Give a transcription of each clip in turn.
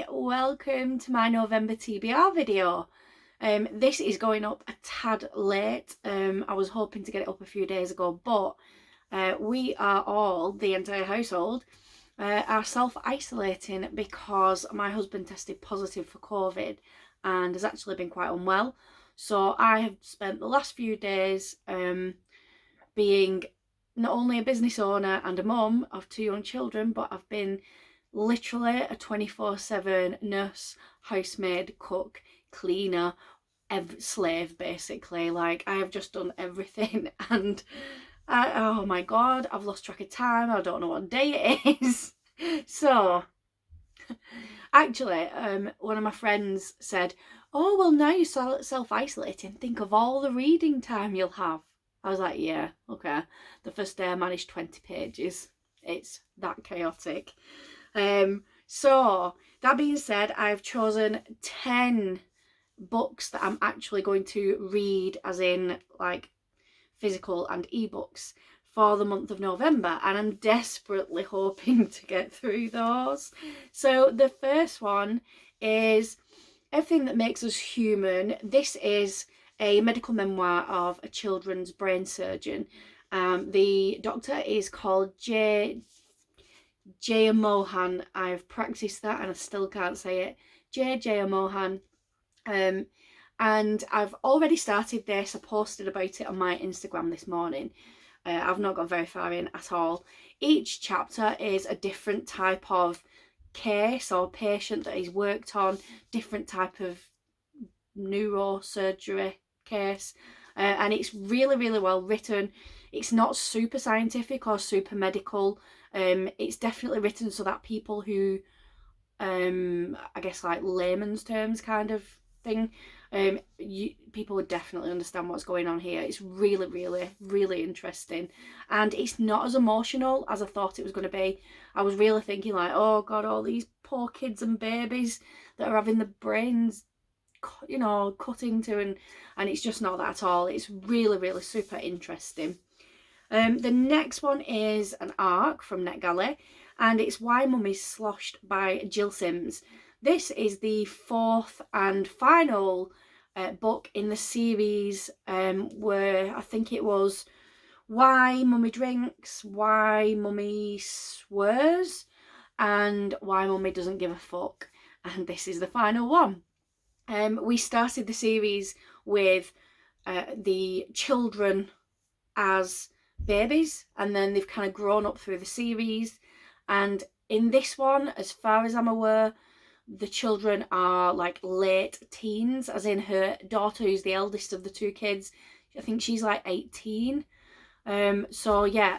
Hi, welcome to my November TBR video. This is going up a tad late. I was hoping to get it up a few days ago, but we are all, the entire household, are self-isolating because my husband tested positive for COVID and has actually been quite unwell. So I have spent the last few days being not only a business owner and a mum of 2 young children, but I've been literally a 24/7 nurse, housemaid, cook, cleaner, slave basically. Like, I have just done everything and oh my god, I've lost track of time. I don't know what day it is. So actually, one of my friends said, oh well, now you're self-isolating, think of all the reading time you'll have. I was like, yeah, okay. The first day I managed 20 pages. It's that chaotic. So that being said, I've chosen 10 books that I'm actually going to read, as in like physical and ebooks, for the month of November, and I'm desperately hoping to get through those. So the first one is Everything That Makes Us Human. This is a medical memoir of a children's brain surgeon. The doctor is called Jaya Mohan. I've practiced that and I still can't say it. Jaya Mohan. And I've already started this. I posted about it on my Instagram this morning. I've not got very far in at all. Each chapter is a different type of case or patient that he's worked on, different type of neurosurgery case, and it's really, really well written. It's not super scientific or super medical. It's definitely written so that people who, I guess like layman's terms kind of thing, people would definitely understand what's going on here. It's really, really, really interesting, and it's not as emotional as I thought it was going to be. I was really thinking like, oh god, all these poor kids and babies that are having the brains, you know, cut into, and it's just not that at all. It's really, really super interesting. The next one is an ARC from NetGalley, and it's Why Mummy's Sloshed by Jill Sims. This is the 4th and final book in the series, where I think it was Why Mummy Drinks, Why Mummy Swears, and Why Mummy Doesn't Give a Fuck. And this is the final one. We started the series with the children as babies, and then they've kind of grown up through the series, and in this one, as far as I'm aware, the children are like late teens, as in her daughter, who's the eldest of the 2 kids, I think she's like 18. So yeah,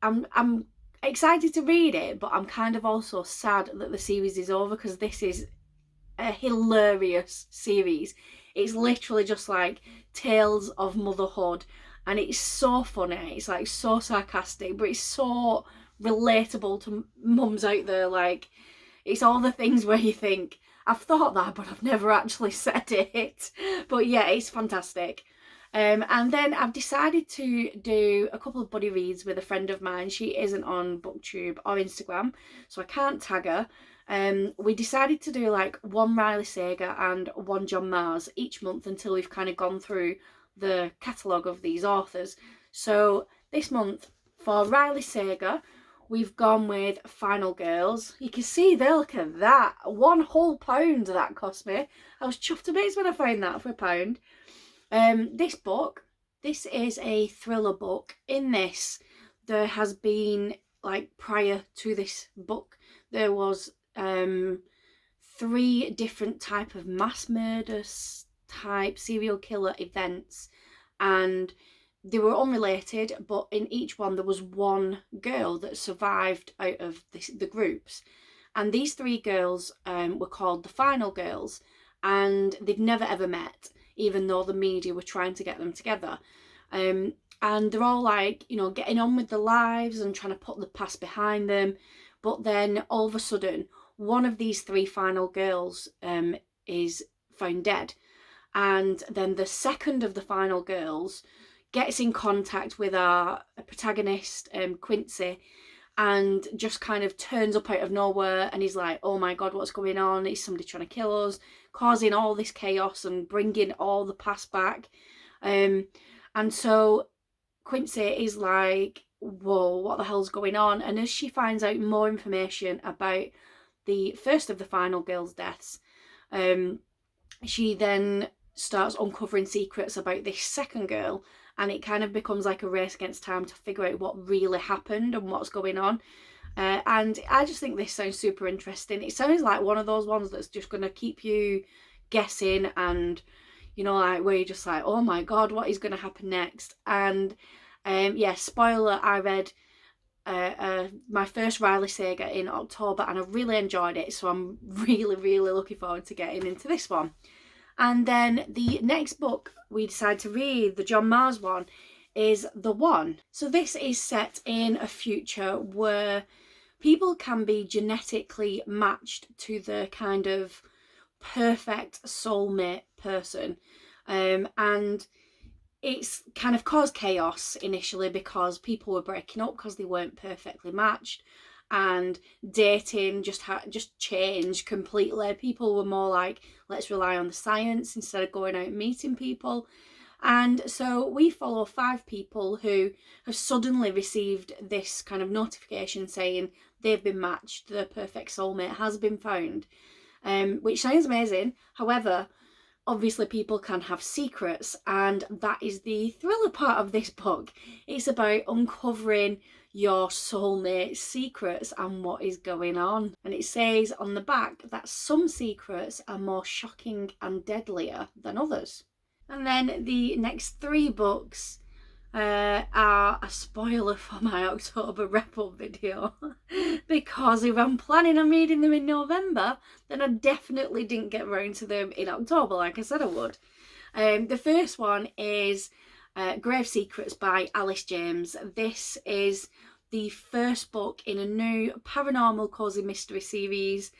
I'm excited to read it, but I'm kind of also sad that the series is over, because this is a hilarious series. It's literally just like tales of motherhood, and it's so funny. It's like so sarcastic, but it's so relatable to mums out there. Like, it's all the things where you think, I've thought that, but I've never actually said it. But yeah, it's fantastic. And then I've decided to do a couple of buddy reads with a friend of mine. She isn't on BookTube or Instagram, so I can't tag her. We decided to do like one Riley Sager and one John Mars each month until we've kind of gone through the catalogue of these authors. So this month for Riley Sager, we've gone with Final Girls. You can see there, look at that. £1 whole that cost me. I was chuffed to bits when I found that for £1. This book, this is a thriller book. In this, there has been, like, prior to this book, there was 3 different type of mass murder type serial killer events, and they were unrelated, but in each one there was one girl that survived out of the groups, and these 3 girls were called the Final Girls, and they've never ever met, even though the media were trying to get them together. And they're all like, you know, getting on with their lives and trying to put the past behind them, but then all of a sudden one of these 3 final girls is found dead, and then the second of the final girls gets in contact with our protagonist, Quincy, and just kind of turns up out of nowhere, and he's like, oh my god, what's going on? Is somebody trying to kill us? Causing all this chaos and bringing all the past back. And so Quincy is like, whoa, what the hell's going on? And as she finds out more information about the first of the final girls' deaths, she then starts uncovering secrets about this second girl, and it kind of becomes like a race against time to figure out what really happened and what's going on. And I just think this sounds super interesting. It sounds like one of those ones that's just going to keep you guessing, and you know, like where you're just like, oh my god, what is going to happen next? And yeah, spoiler, I read my first Riley saga in October, and I really enjoyed it, so I'm really looking forward to getting into this one. And then the next book we decided to read, the John Mars one, is The One. So this is set in a future where people can be genetically matched to the kind of perfect soulmate person, and it's kind of caused chaos initially because people were breaking up because they weren't perfectly matched, and dating just changed completely. People were more like, let's rely on the science instead of going out and meeting people. And so we follow 5 people who have suddenly received this kind of notification saying they've been matched, their perfect soulmate has been found, which sounds amazing. However, obviously people can have secrets, and that is the thriller part of this book. It's about uncovering your soulmate's secrets and what is going on. And it says on the back that some secrets are more shocking and deadlier than others. And then the next 3 books are a spoiler for my October wrap-up video because if I'm planning on reading them in November, then I definitely didn't get around to them in October like I said I would. The first one is Grave Secrets by Alice James. This is the first book in a new paranormal cozy mystery series.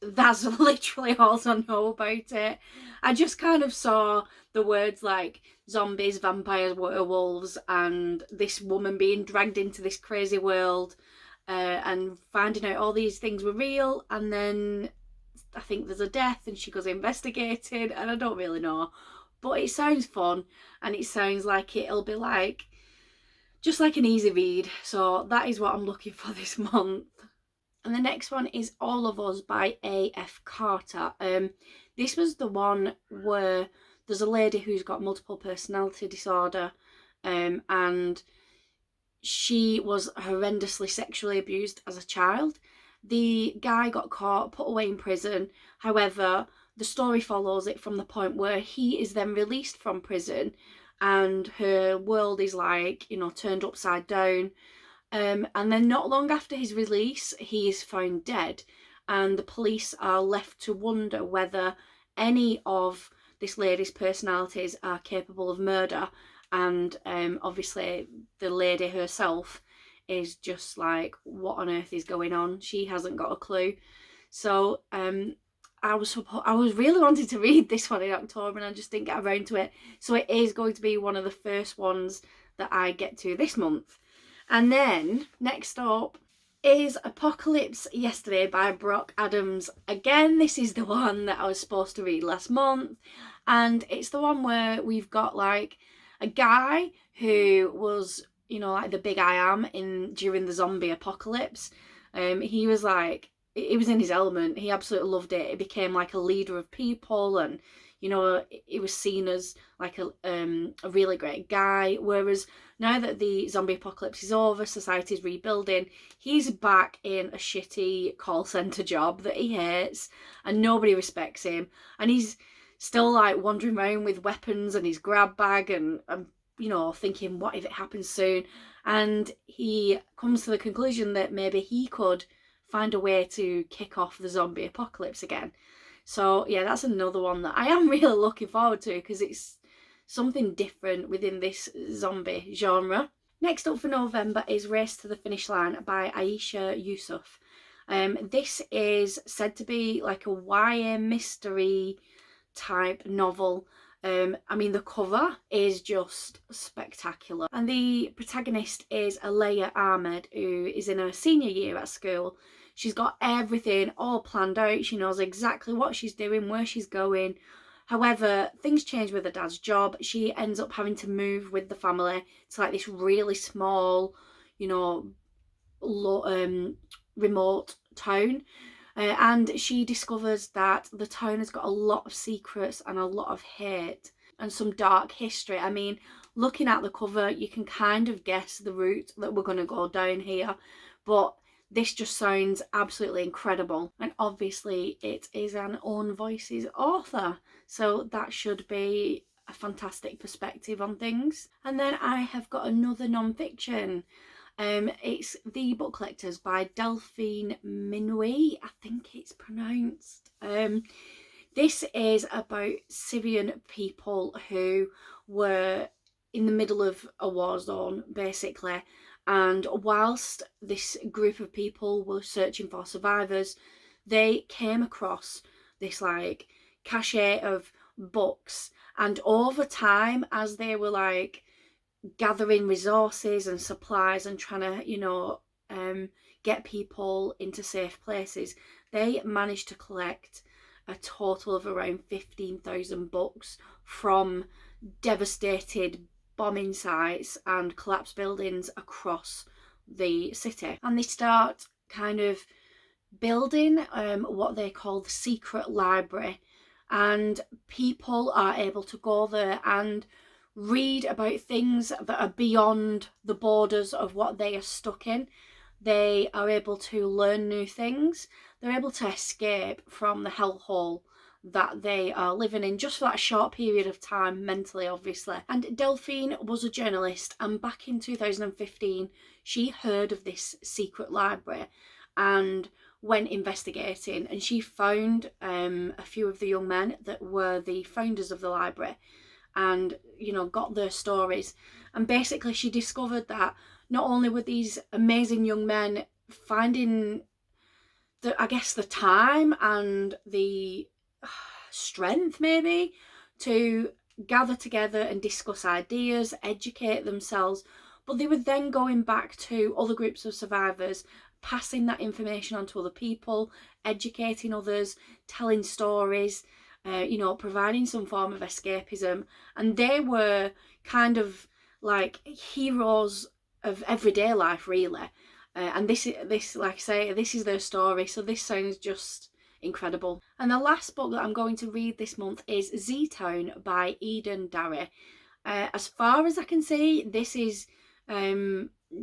That's literally all I know about it. I just kind of saw the words like zombies, vampires, werewolves, and this woman being dragged into this crazy world and finding out all these things were real, and then I think there's a death and she goes investigating, and I don't really know. But it sounds fun, and it sounds like it'll be like just like an easy read. So that is what I'm looking for this month. And the next one is All of Us by A.F. Carter. This was the one where there's a lady who's got multiple personality disorder, and she was horrendously sexually abused as a child. The guy got caught, put away in prison. However, the story follows it from the point where he is then released from prison, and her world is like, you know, turned upside down. And then not long after his release, he is found dead, and the police are left to wonder whether any of this lady's personalities are capable of murder. And obviously the lady herself is just like, what on earth is going on? She hasn't got a clue. So I was really wanting to read this one in October, and I just didn't get around to it. So it is going to be one of the first ones that I get to this month. And then next up is Apocalypse Yesterday by Brock Adams. Again, this is the one that I was supposed to read last month, and it's the one where we've got like a guy who was, you know, like the big I am during the zombie apocalypse. He was like, he was in his element. He absolutely loved it. He became like a leader of people, and you know, he was seen as like a really great guy. Whereas now that the zombie apocalypse is over, society's rebuilding, he's back in a shitty call centre job that he hates, and nobody respects him. And he's still like wandering around with weapons and his grab bag, and you know, thinking, what if it happens soon? And he comes to the conclusion that maybe he could find a way to kick off the zombie apocalypse again. So yeah, that's another one that I am really looking forward to, because it's something different within this zombie genre. Next up for November is Race to the Finish Line by Aisha Yusuf. This is said to be like a YA mystery type novel. I mean, the cover is just spectacular. And the protagonist is Alea Ahmed, who is in her senior year at school. She's got everything all planned out. She knows exactly what she's doing, where she's going. However, things change with her dad's job. She ends up having to move with the family to like this really small, you know, remote town. And she discovers that the town has got a lot of secrets and a lot of hate and some dark history. I mean, looking at the cover, you can kind of guess the route that we're going to go down here, but this just sounds absolutely incredible. And obviously it is an Own Voices author, so that should be a fantastic perspective on things. And then I have got another non-fiction. It's The Book Collectors by Delphine Minouy, I think it's pronounced. This is about Syrian people who were in the middle of a war zone, basically. And whilst this group of people were searching for survivors, they came across this like cache of books. And over time, as they were like gathering resources and supplies and trying to, you know, get people into safe places, they managed to collect a total of around 15,000 books from devastated bombing sites and collapsed buildings across the city. And they start kind of building what they call the secret library, and people are able to go there and read about things that are beyond the borders of what they are stuck in. They are able to learn new things. They're able to escape from the hellhole that they are living in just for that short period of time, mentally obviously. And Delphine was a journalist, and back in 2015 she heard of this secret library and went investigating, and she found a few of the young men that were the founders of the library and, you know, got their stories. And basically she discovered that not only were these amazing young men finding I guess the time and the strength maybe to gather together and discuss ideas, educate themselves, but they were then going back to other groups of survivors, passing that information on to other people, educating others, telling stories, you know, providing some form of escapism. And they were kind of like heroes of everyday life, really. And this, like I say, this is their story, so this sounds just incredible. And the last book that I'm going to read this month is Ztone by Eden Darry. As far as I can see, this is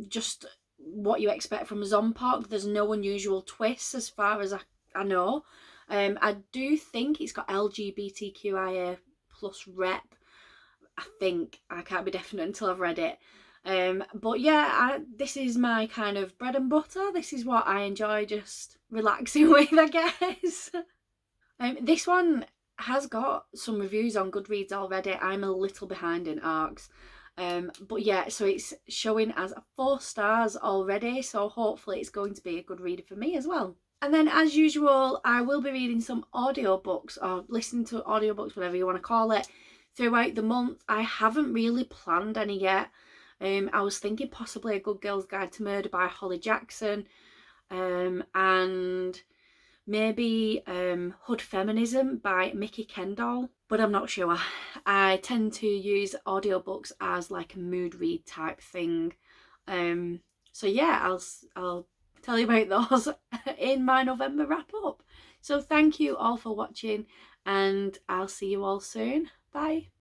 just what you expect from Zombie. There's no unusual twists as far as I know. I do think it's got LGBTQIA plus rep. I think. I can't be definite until I've read it. But yeah, this is my kind of bread and butter. This is what I enjoy just relaxing with, I guess. This one has got some reviews on Goodreads already. I'm a little behind in ARCs. But yeah, so it's showing as 4 stars already, so hopefully it's going to be a good reader for me as well. And then as usual, I will be reading some audiobooks, or listening to audiobooks, whatever you want to call it, throughout the month. I haven't really planned any yet. I was thinking possibly A Good Girl's Guide to Murder by Holly Jackson, and maybe Hood Feminism by Mickey Kendall, but I'm not sure. I tend to use audiobooks as like a mood read type thing. So yeah, I'll tell you about those in my November wrap up. So thank you all for watching, and I'll see you all soon. Bye.